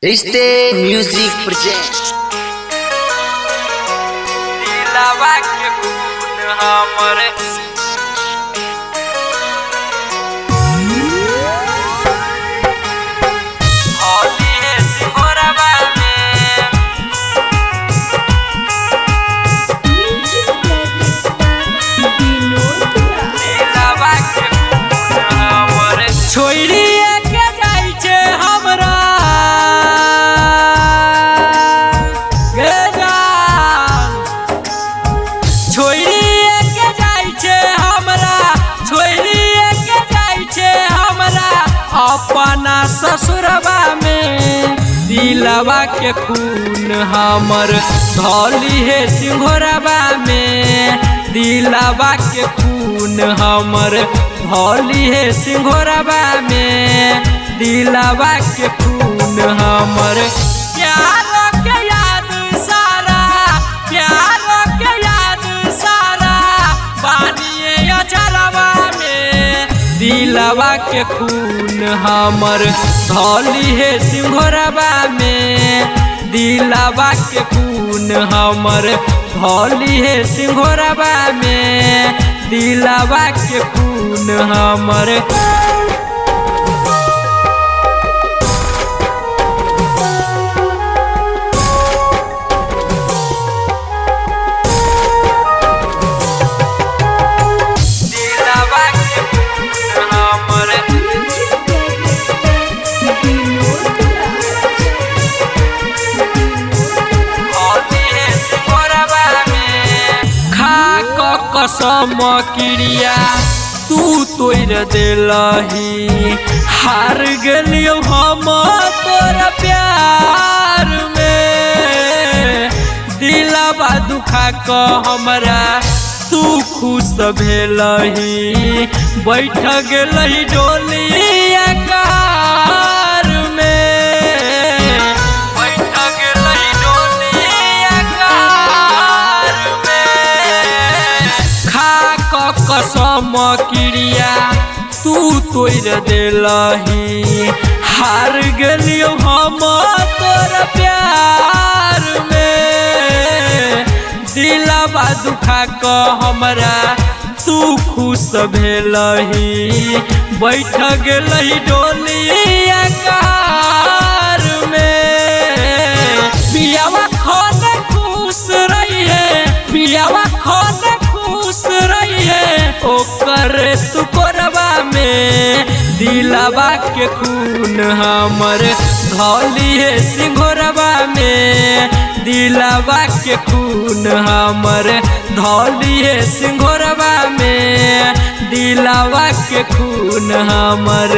रिश्ते music project दिलवा के खून हमरे होली है सिंगोरवा में दिलवा के खून हमरे छोड़ी के जाई छे हमरा अपना ससुरवा में दिलवा के खून हमर धौली है सिंघोरवा में दिलवा के खून हमर धौली है सिंघोरवा में दिलवा के खून हमर प्यार के याद सारा प्यार के याद सारा पानिए अचरवा में दिलवा के खून हमर धौली है सिंघोरवा में दिलवा के खून हमर धौली है सिंघोरवा में दिलवा के खून हमर कसम क्रिया तू तोड़ दिलही हार गलियो हम तोरा प्यार में दिलवा दुखा क हमरा तू खुश भेलही बैठ गेलही डोलिया कार में बैठ गेलही डोलिया कार में कसम क्रिया तू तोड़ दिलही हार गलियो हम तोरा प्यार में दिलवा दुखा क हमरा तू खुश भेलही बैठ गेलही डोलिया कार में पियावा खोन खुश रही है पियावा खोन खुश रही है ओकर तू कोरवा में दिलवा के खून हमर धौली है सिंघोरवा में दिलवा के खून हमर धौली है सिंघोरवा में दिलवा के खून हमर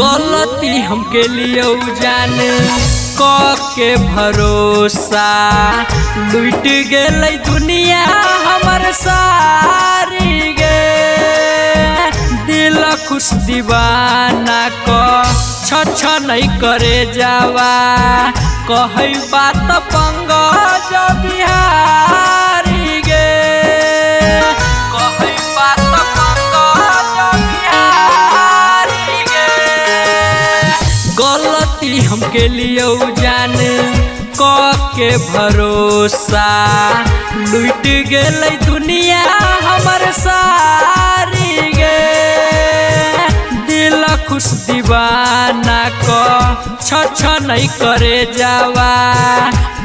गलती हमके लिए जान क के भरोसा लुट गेलै दुनिया हमर सारी गे दिल खुश दीवाना छ नहीं करे जावा कहै बात पंगज बिहारी गे कहै बात गलती हमके लिए जान क के भरोसा लुट गेलै दुनिया हमर सारी गे दिल खुश दीवाना छ नहीं करे जावा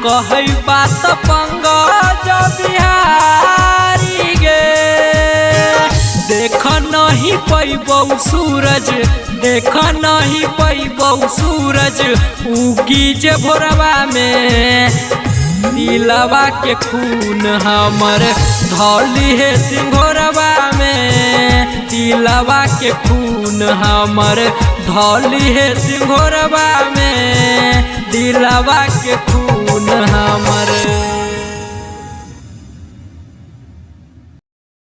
कहै बात पंगज बिहारी गे देख नहीं पैबौ सूरज देख नहीं पैबौ सूरज उगी जे भोरवा में दिलवा के खून हमर धौली है सिंघोरवा में दिलवा के खून हमर धौली है सिंघोरवा में दिलवा के खून हमर